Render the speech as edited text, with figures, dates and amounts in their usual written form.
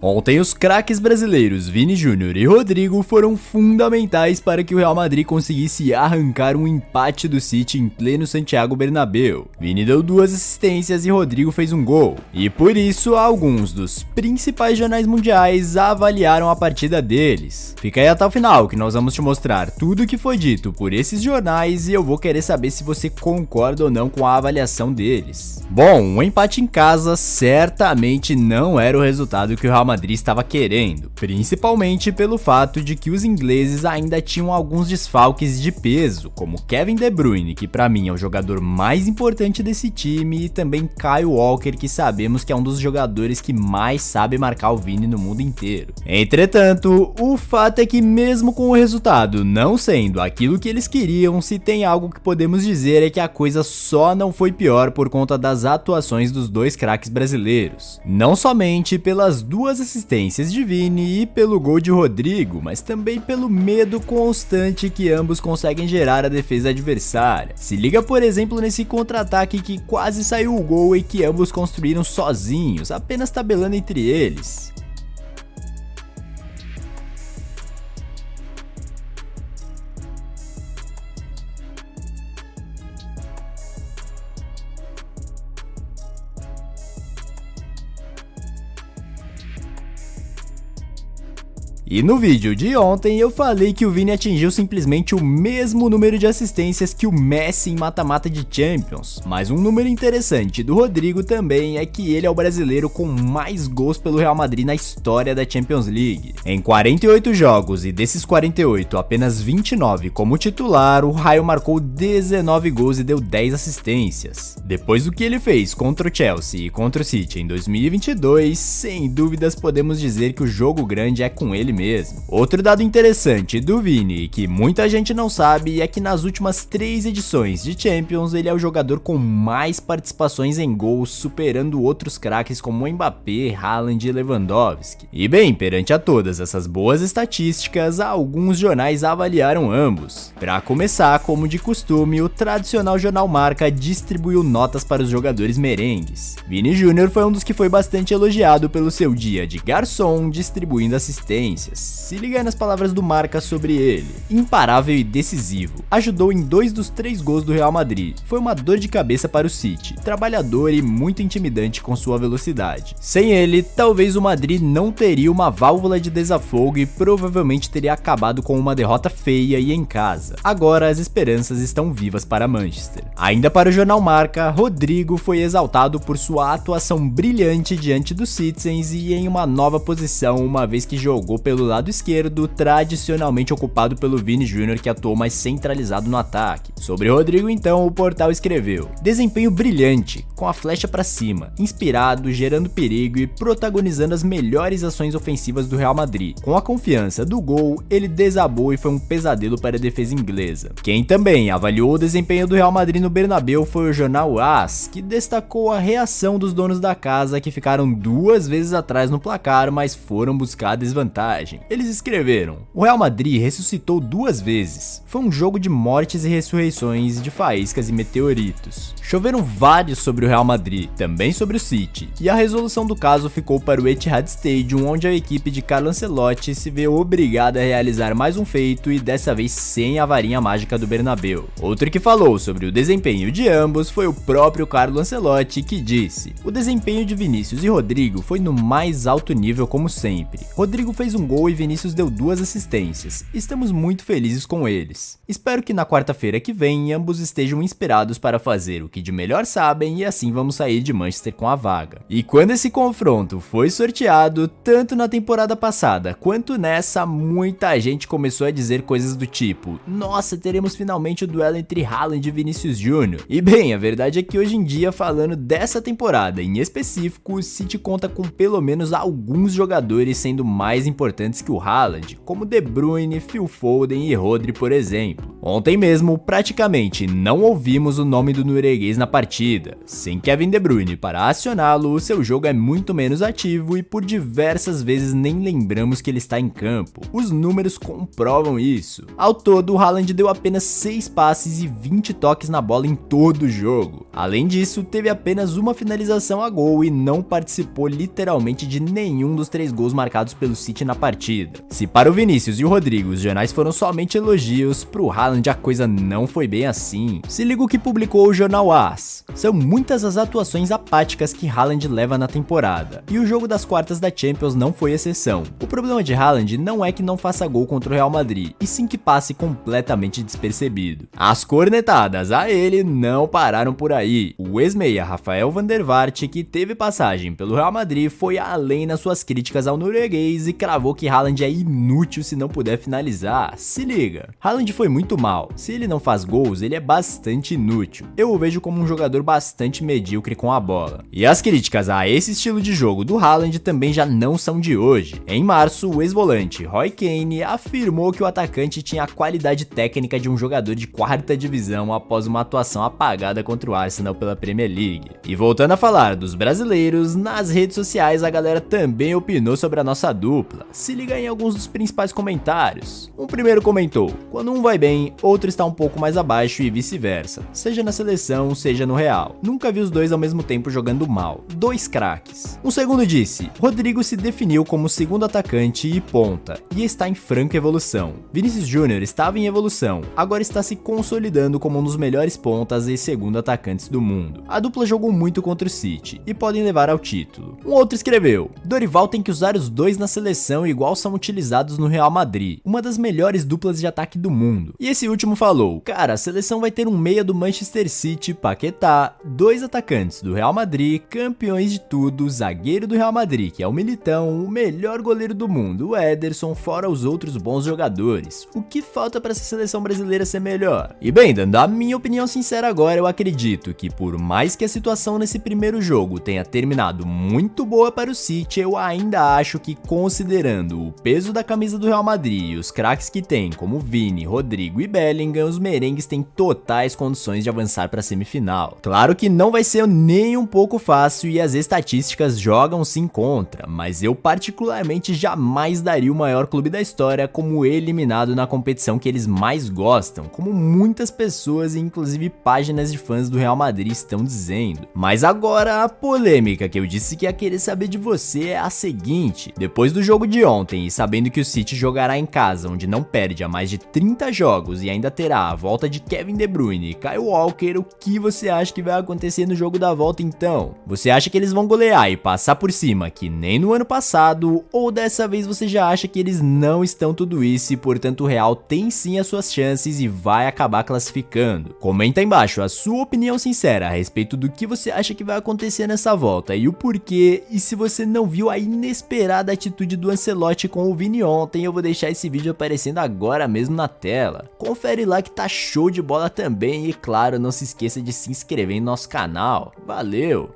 Ontem os craques brasileiros Vini Júnior e Rodrigo foram fundamentais para que o Real Madrid conseguisse arrancar um empate do City em pleno Santiago Bernabéu. Vini deu 2 assistências e Rodrigo fez um gol. E por isso alguns dos principais jornais mundiais avaliaram a partida deles. Fica aí até o final que nós vamos te mostrar tudo o que foi dito por esses jornais e eu vou querer saber se você concorda ou não com a avaliação deles. Bom, um empate em casa certamente não era o resultado que o Real Madrid estava querendo, principalmente pelo fato de que os ingleses ainda tinham alguns desfalques de peso, como Kevin De Bruyne, que para mim é o jogador mais importante desse time, e também Kyle Walker, que sabemos que é um dos jogadores que mais sabe marcar o Vini no mundo inteiro. Entretanto, o fato é que mesmo com o resultado não sendo aquilo que eles queriam, se tem algo que podemos dizer é que a coisa só não foi pior por conta das atuações dos dois craques brasileiros. Não somente pelas duas assistências de Vini e pelo gol de Rodrigo, mas também pelo medo constante que ambos conseguem gerar à defesa adversária. Se liga, por exemplo, nesse contra-ataque que quase saiu o gol e que ambos construíram sozinhos, apenas tabelando entre eles. E no vídeo de ontem eu falei que o Vini atingiu simplesmente o mesmo número de assistências que o Messi em mata-mata de Champions, mas um número interessante do Rodrigo também é que ele é o brasileiro com mais gols pelo Real Madrid na história da Champions League. Em 48 jogos e desses 48 apenas 29 como titular, o Raio marcou 19 gols e deu 10 assistências. Depois do que ele fez contra o Chelsea e contra o City em 2022, sem dúvidas podemos dizer que o jogo grande é com ele mesmo. Outro dado interessante do Vini, que muita gente não sabe, é que nas últimas 3 edições de Champions ele é o jogador com mais participações em gols, superando outros craques como Mbappé, Haaland e Lewandowski. E bem, perante a todas essas boas estatísticas, alguns jornais avaliaram ambos. Para começar, como de costume, o tradicional jornal Marca distribuiu notas para os jogadores merengues. Vini Júnior foi um dos que foi bastante elogiado pelo seu dia de garçom, distribuindo assistências. Se liga aí nas palavras do Marca sobre ele. Imparável e decisivo. Ajudou em 2 dos 3 gols do Real Madrid. Foi uma dor de cabeça para o City. Trabalhador e muito intimidante com sua velocidade. Sem ele, talvez o Madrid não teria uma válvula de desafogo e provavelmente teria acabado com uma derrota feia e em casa. Agora as esperanças estão vivas para Manchester. Ainda para o jornal Marca, Rodrigo foi exaltado por sua atuação brilhante diante dos Citizens e em uma nova posição, uma vez que jogou pelo lado esquerdo, tradicionalmente ocupado pelo Vini Júnior, que atuou mais centralizado no ataque. Sobre Rodrigo, então, o portal escreveu: desempenho brilhante, com a flecha para cima, inspirado, gerando perigo e protagonizando as melhores ações ofensivas do Real Madrid. Com a confiança do gol, ele desabou e foi um pesadelo para a defesa inglesa. Quem também avaliou o desempenho do Real Madrid no Bernabéu foi o jornal AS, que destacou a reação dos donos da casa, que ficaram 2 vezes atrás no placar, mas foram buscar a desvantagem. Eles escreveram: o Real Madrid ressuscitou 2 vezes. Foi um jogo de mortes e ressurreições, de faíscas e meteoritos. Choveram vários sobre o Real Madrid, também sobre o City, e a resolução do caso ficou para o Etihad Stadium, onde a equipe de Carlo Ancelotti se vê obrigada a realizar mais um feito e dessa vez sem a varinha mágica do Bernabéu. Outro que falou sobre o desempenho de ambos foi o próprio Carlo Ancelotti, que disse: o desempenho de Vinícius e Rodrigo foi no mais alto nível como sempre. Rodrigo fez um gol e Vinícius deu 2 assistências. Estamos muito felizes com eles. Espero que na quarta-feira que vem ambos estejam inspirados para fazer o que de melhor sabem e assim vamos sair de Manchester com a vaga. E quando esse confronto foi sorteado, tanto na temporada passada quanto nessa, muita gente começou a dizer coisas do tipo: nossa, teremos finalmente o duelo entre Haaland e Vinícius Júnior. E bem, a verdade é que hoje em dia, falando dessa temporada em específico, o City conta com pelo menos alguns jogadores sendo mais importantes importantes que o Haaland, como De Bruyne, Phil Foden e Rodri, por exemplo. Ontem mesmo, praticamente não ouvimos o nome do norueguês na partida. Sem Kevin De Bruyne para acioná-lo, o seu jogo é muito menos ativo e por diversas vezes nem lembramos que ele está em campo. Os números comprovam isso. Ao todo, o Haaland deu apenas 6 passes e 20 toques na bola em todo o jogo. Além disso, teve apenas uma finalização a gol e não participou literalmente de nenhum dos 3 gols marcados pelo City na partida. Se para o Vinícius e o Rodrigo os jornais foram somente elogios, pro Haaland a coisa não foi bem assim. Se liga o que publicou o jornal AS. São muitas as atuações apáticas que Haaland leva na temporada, e o jogo das quartas da Champions não foi exceção. O problema de Haaland não é que não faça gol contra o Real Madrid, e sim que passe completamente despercebido. As cornetadas a ele não pararam por aí. O ex-meia Rafael van der Vaart, que teve passagem pelo Real Madrid, foi além nas suas críticas ao norueguês e cravou que Haaland é inútil se não puder finalizar. Se liga, Haaland foi muito mal. Se ele não faz gols, ele é bastante inútil. Eu o vejo como um jogador bastante medíocre com a bola. E as críticas a esse estilo de jogo do Haaland também já não são de hoje. Em março, o ex-volante Roy Keane afirmou que o atacante tinha a qualidade técnica de um jogador de 4ª divisão após uma atuação apagada contra o Arsenal pela Premier League. E voltando a falar dos brasileiros, nas redes sociais a galera também opinou sobre a nossa dupla. Se liga em alguns dos principais comentários. Um primeiro comentou: quando um vai bem, outro está um pouco mais abaixo e vice-versa, seja na seleção, seja no Real. Nunca vi os dois ao mesmo tempo jogando mal. 2 craques. Um segundo disse: Rodrigo se definiu como segundo atacante e ponta, e está em franca evolução. Vinícius Júnior estava em evolução, agora está se consolidando como um dos melhores pontas e segundo atacantes do mundo. A dupla jogou muito contra o City e podem levar ao título. Um outro escreveu: Dorival tem que usar os dois na seleção igual são utilizados no Real Madrid, uma das melhores duplas de ataque do mundo. E esse último falou: cara, a seleção vai ter um meia do Manchester City, Paquetá, 2 atacantes do Real Madrid, campeões de tudo, zagueiro do Real Madrid, que é o Militão, o melhor goleiro do mundo, o Ederson, fora os outros bons jogadores. O que falta para essa seleção brasileira ser melhor? E bem, dando a minha opinião sincera agora, eu acredito que por mais que a situação nesse primeiro jogo tenha terminado muito boa para o City, eu ainda acho que, considerando o peso da camisa do Real Madrid e os craques que tem, como Vini, Rodrigo e Bellingham, os merengues têm totais condições de avançar para a semifinal. Claro que não vai ser nem um pouco fácil e as estatísticas jogam sim contra, mas eu particularmente jamais daria o maior clube da história como eliminado na competição que eles mais gostam, como muitas pessoas e inclusive páginas de fãs do Real Madrid estão dizendo. Mas agora a polêmica que eu disse que ia querer saber de você é a seguinte: depois do jogo de ontem e sabendo que o City jogará em casa, onde não perde há mais de 30 jogos e ainda terá a volta de Kevin De Bruyne e Kyle Walker, o que você acha que vai acontecer no jogo da volta então? Você acha que eles vão golear e passar por cima que nem no ano passado, ou dessa vez você já acha que eles não estão tudo isso e portanto o Real tem sim as suas chances e vai acabar classificando? Comenta aí embaixo a sua opinião sincera a respeito do que você acha que vai acontecer nessa volta e o porquê, e se você não viu a inesperada atitude do Ancelotti com o Vini ontem, eu vou deixar esse vídeo aparecendo agora mesmo na tela. Confere lá que tá show de bola também e claro, não se esqueça de se inscrever em nosso canal. Valeu!